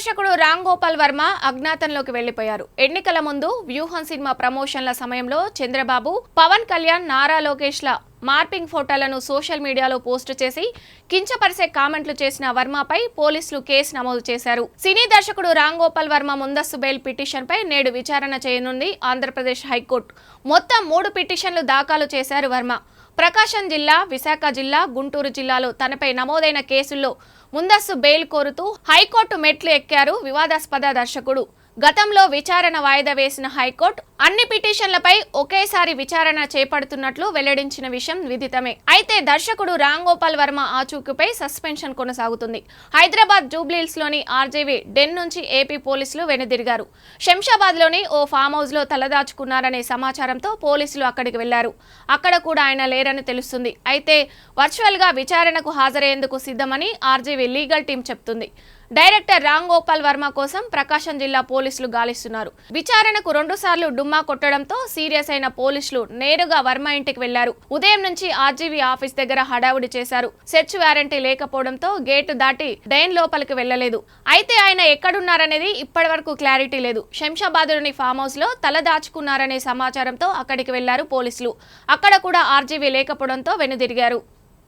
దర్శకుడు రామ్ గోపాల్ వర్మ అజ్ఞాతంలోకి వెళ్లిపోయారు. ఎన్నికల ముందు వ్యూహం సినిమా ప్రమోషన్ల సమయంలో చంద్రబాబు, పవన్ కళ్యాణ్, నారా లోకేష్ల మార్పింగ్ ఫోటోలను సోషల్ మీడియాలో పోస్టు చేసి కించపరిసే కామెంట్లు చేసిన వర్మపై పోలీసులు కేసు నమోదు చేశారు. సినీ దర్శకుడు రామ్ గోపాల్ వర్మ ముందస్తు బెయిల్ పిటిషన్పై నేడు విచారణ చేయనుంది ఆంధ్రప్రదేశ్ హైకోర్టు. మొత్తం 3 పిటిషన్లు దాఖలు చేశారు వర్మ. ప్రకాశం జిల్లా, విశాఖ జిల్లా, గుంటూరు జిల్లాలో తనపై నమోదైన కేసుల్లో ముందస్తు బెయిల్ కోరుతూ హైకోర్టు మెట్లు ఎక్కారు వివాదాస్పద దర్శకుడు. గతంలో విచారణ వాయిదా వేసిన హైకోర్టు అన్ని పిటిషన్లపై ఒకేసారి విచారణ చేపడుతున్నట్లు వెల్లడించిన విషయం విదితమే. అయితే దర్శకుడు రామ్ గోపాల్ వర్మ ఆచూకీపై సస్పెన్షన్ కొనసాగుతుంది. హైదరాబాద్ జూబ్లీహిల్స్ లోని ఆర్జేవీ డెన్ నుంచి ఏపీ పోలీసులు వెనుదిరిగారు. శంషాబాద్ లోని ఓ ఫామ్ హౌస్ లో తలదాచుకున్నారనే సమాచారంతో పోలీసులు అక్కడికి వెళ్లారు. అక్కడ కూడా ఆయన లేరని తెలుస్తుంది. అయితే వర్చువల్ గా విచారణకు హాజరయ్యేందుకు సిద్ధమని ఆర్జేవీ లీగల్ టీం చెప్తుంది. డైరెక్టర్ రామ్ గోపాల్ వర్మ కోసం ప్రకాశం జిల్లా పోలీసులు గాలిస్తున్నారు. విచారణకు 2 సార్లు డుమ్మా కొట్టడంతో సీరియస్ అయిన పోలీసులు నేరుగా వర్మ ఇంటికి వెళ్లారు. ఉదయం నుంచి ఆర్జీవీ ఆఫీస్ దగ్గర హడావుడి చేశారు. సెర్చ్ వారెంటీ లేకపోవడంతో గేటు దాటి డైన్ లోపలికి వెళ్లలేదు. అయితే ఆయన ఎక్కడున్నారనేది ఇప్పటి వరకు క్లారిటీ లేదు. శంషాబాద్లోని ఫామ్ హౌస్ లో తల దాచుకున్నారనే సమాచారంతో అక్కడికి వెళ్లారు పోలీసులు. అక్కడ కూడా ఆర్జీవీ లేకపోవడంతో వెనుదిరిగారు.